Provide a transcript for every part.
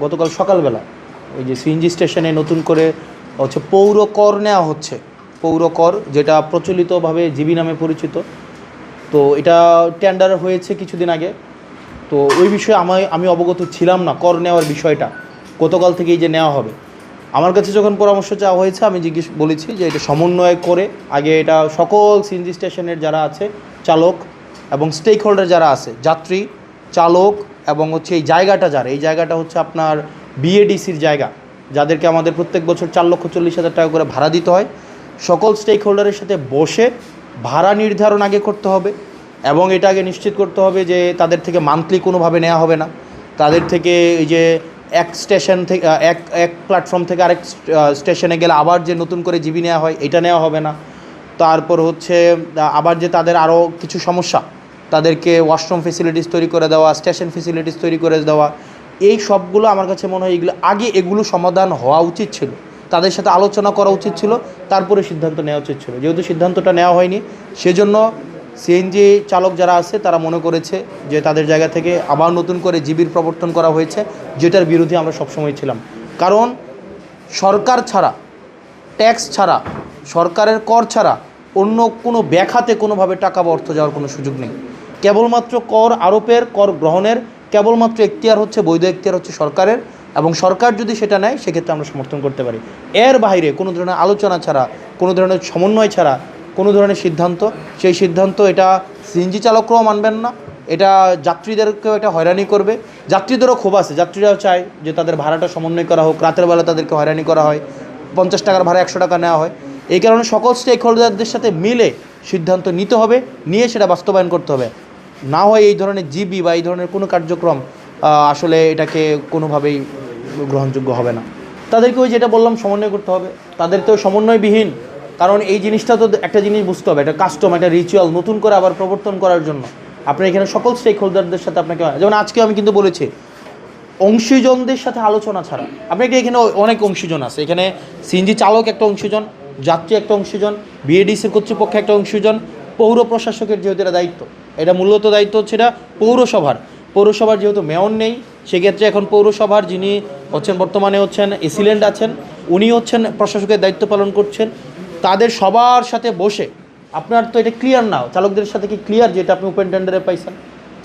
গতকাল সকালবেলা ওই যে সিএনজি স্টেশনে নতুন করে হচ্ছে পৌর কর নেওয়া হচ্ছে, পৌর কর যেটা প্রচলিতভাবে জিবি নামে পরিচিত। তো এটা টেন্ডার হয়েছে কিছুদিন আগে। তো ওই বিষয়ে আমি অবগত ছিলাম না কর নেওয়ার বিষয়টা, গতকাল থেকেই যে নেওয়া হবে। আমার কাছে যখন পরামর্শ চাওয়া হয়েছে আমি বলেছি যে এটা সমন্বয় করে আগে এটা সকল সিএনজি স্টেশনের যারা আছে চালক এবং স্টেক হোল্ডার যারা আছে, যাত্রী, চালক এবং হচ্ছে এই জায়গাটা এই জায়গাটা হচ্ছে আপনার বিএডিসির জায়গা, যাদেরকে আমাদের প্রত্যেক বছর 4,40,000 টাকা করে ভাড়া দিতে হয়। সকল স্টেক হোল্ডারের সাথে বসে ভাড়া নির্ধারণ আগে করতে হবে এবং এটা আগে নিশ্চিত করতে হবে যে তাদের থেকে মান্থলি কোনোভাবে নেওয়া হবে না। তাদের থেকে এই যে এক স্টেশন থেকে এক প্ল্যাটফর্ম থেকে আরেক স্টেশনে গেলে আবার যে নতুন করে জিবি নেওয়া হয় এটা নেওয়া হবে না। তারপর হচ্ছে আবার যে তাদের আরও কিছু সমস্যা, তাদেরকে ওয়াশরুম ফেসিলিটিস তৈরি করে দেওয়া, স্টেশন ফেসিলিটিস তৈরি করে দেওয়া, এই সবগুলো আমার কাছে মনে হয় এগুলো সমাধান হওয়া উচিত ছিল, তাদের সাথে আলোচনা করা উচিত ছিল, তারপরে সিদ্ধান্ত নেওয়া উচিত ছিল। যেহেতু সিদ্ধান্তটা নেওয়া হয়নি, সেজন্য সিএনজি চালক যারা আছে তারা মনে করেছে যে তাদের জায়গা থেকে আবার নতুন করে জিবির প্রবর্তন করা হয়েছে, যেটার বিরোধী আমরা সবসময় ছিলাম। কারণ সরকার ছাড়া, ট্যাক্স ছাড়া, সরকারের কর ছাড়া অন্য কোনো ব্যাখাতে কোনোভাবে টাকা বা অর্থ যাওয়ার কোনো সুযোগ নেই। কেবলমাত্র কর আরোপের, কর গ্রহণের কেবলমাত্র এখতিয়ার হচ্ছে, বৈধ এখতিয়ার হচ্ছে সরকারের, এবং সরকার যদি সেটা নেয় সেক্ষেত্রে আমরা সমর্থন করতে পারি। এর বাইরে কোনো ধরনের আলোচনা ছাড়া, কোনো ধরনের সমন্বয় ছাড়া কোনো ধরনের সিদ্ধান্ত, সেই সিদ্ধান্ত এটা সিএনজি চালকরাও মানবেন না, এটা যাত্রীদেরকেও এটা হয়রানি করবে। যাত্রীদেরও ক্ষোভ আছে, যাত্রীরাও চায় যে তাদের ভাড়াটা সমন্বয় করা হোক, রাতের বেলা তাদেরকে হয়রানি করা হয়, 50 টাকার ভাড়া 100 টাকা নেওয়া হয়। এই কারণে সকল স্টেক হোল্ডারদের সাথে মিলে সিদ্ধান্ত নিতে হবে, নিয়ে সেটা বাস্তবায়ন করতে হবে। না হয় এই ধরনের জিবি বা এই ধরনের কোনো কার্যক্রম আসলে এটাকে কোনোভাবেই গ্রহণযোগ্য হবে না। তাদেরকেও যেটা বললাম সমন্বয় করতে হবে, তাদের তো সমন্বয়বিহীন। কারণ এই জিনিসটা তো একটা জিনিস বুঝতে হবে, একটা কাস্টম, একটা রিচুয়াল নতুন করে আবার প্রবর্তন করার জন্য আপনার এখানে সকল স্টেক হোল্ডারদের সাথে আপনাকে, যেমন আজকে আমি কিন্তু বলেছি অংশীজনদের সাথে আলোচনা ছাড়া, আপনাকে এখানে অনেক অংশীজন আছে, এখানে সিএনজি চালক একটা অংশীজন, যাত্রী একটা অংশীজন, বিএডিসির কর্তৃপক্ষ একটা অংশীজন, পৌর প্রশাসকের যেহেতু এটা দায়িত্ব, এটা মূলত দায়িত্ব হচ্ছে এটা পৌরসভার যেহেতু মেয়র নেই, সেক্ষেত্রে এখন পৌরসভার যিনি হচ্ছেন বর্তমানে হচ্ছেন এসিলেন্ট আছেন, উনি হচ্ছেন প্রশাসকের দায়িত্ব পালন করছেন। তাদের সবার সাথে বসে, আপনার তো এটা ক্লিয়ার না, চালকদের সাথে কি ক্লিয়ার যে এটা আপনি ওপেন টেন্ডারে পাইছেন?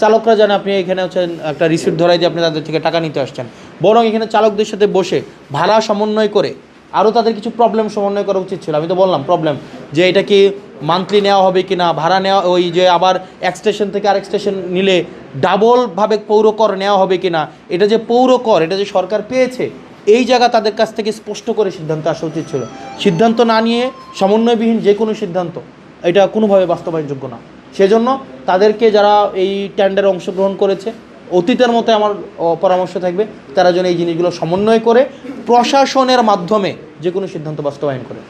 চালকরা জানে আপনি এখানে হচ্ছেন একটা রিসিপ্ট ধরাই দিয়ে আপনি তাদের থেকে টাকা নিতে আসছেন। বরং এখানে চালকদের সাথে বসে ভাড়া সমন্বয় করে আরও তাদের কিছু প্রবলেম সমন্বয় করা উচিত ছিল। আমি তো বললাম প্রবলেম, যে এটা কি মান্থলি নেওয়া হবে কি না, ভাড়া নেওয়া, ওই যে আবার এক স্টেশন থেকে আরেক স্টেশন নিলে ডাবলভাবে পৌর কর নেওয়া হবে কি না, এটা যে পৌর কর, এটা যে সরকার পেয়েছে, এই জায়গা তাদের কাছ থেকে স্পষ্ট করে সিদ্ধান্ত আসা উচিত ছিল। সিদ্ধান্ত না নিয়ে সমন্বয়বিহীন যে কোনো সিদ্ধান্ত এটা কোনোভাবে বাস্তবায়নযোগ্য না। সেজন্য তাদেরকে, যারা এই টেন্ডারে অংশগ্রহণ করেছে, অতীতের মতো আমার পরামর্শ থাকবে তারা যেন এই জিনিসগুলো সমন্বয় করে প্রশাসনের মাধ্যমে যে কোনো সিদ্ধান্ত বাস্তবায়ন করে।